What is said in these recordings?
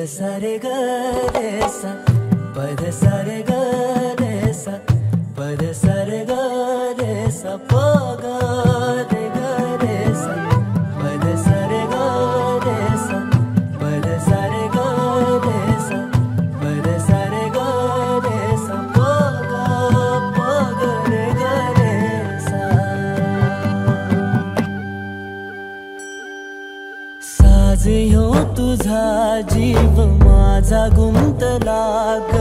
सा रे ग रे सा पद सा रे ग रे सा पद सा रे ग रे सा प ग रे ग रे सा पद सा रे ग रे सा पद सा रे ग रे सा पद सा रे ग रे सा प ग रे ग रे सा। साज ह्यो तुझा जीव माझा गुंतला ग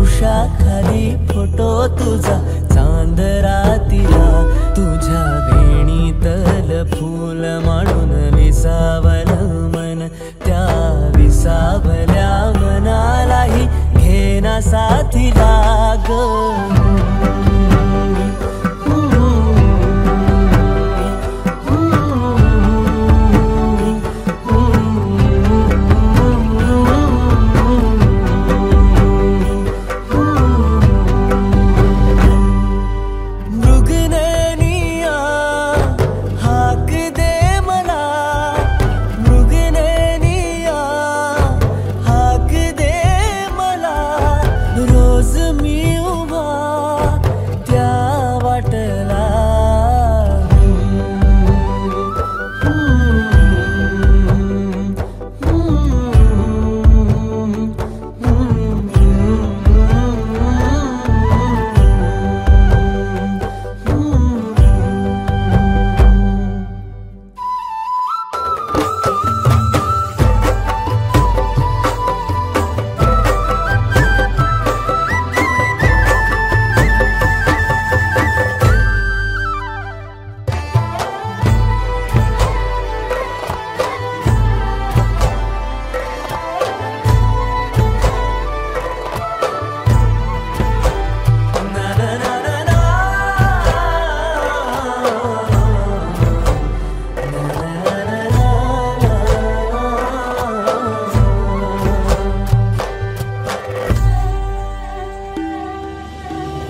उषा खाली फोटो तुझा चांद रातीला तुझ्या वेणीतल फूल मांडून विसावल मन त्या विसावल्या मनालाही घेना साथीला ग।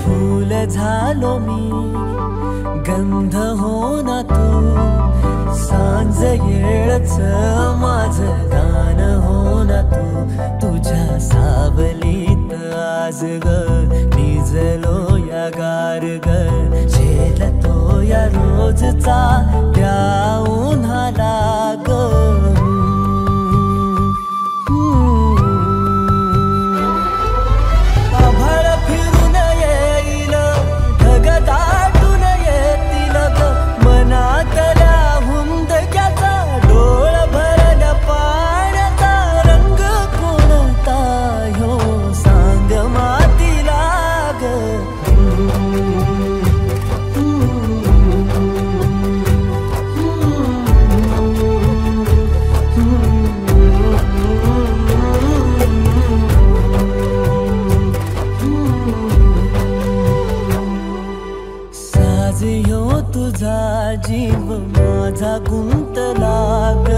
फूल झालो मी गंध हो ना तू सांज येळच माझ गान हो ना तू तुझ्या सावलीत आज ग निजलो या गार ग झेलतो या रोजचा त्या उन्हाला ग। साज ह्यो तुझा जीव माझा गुंतला ग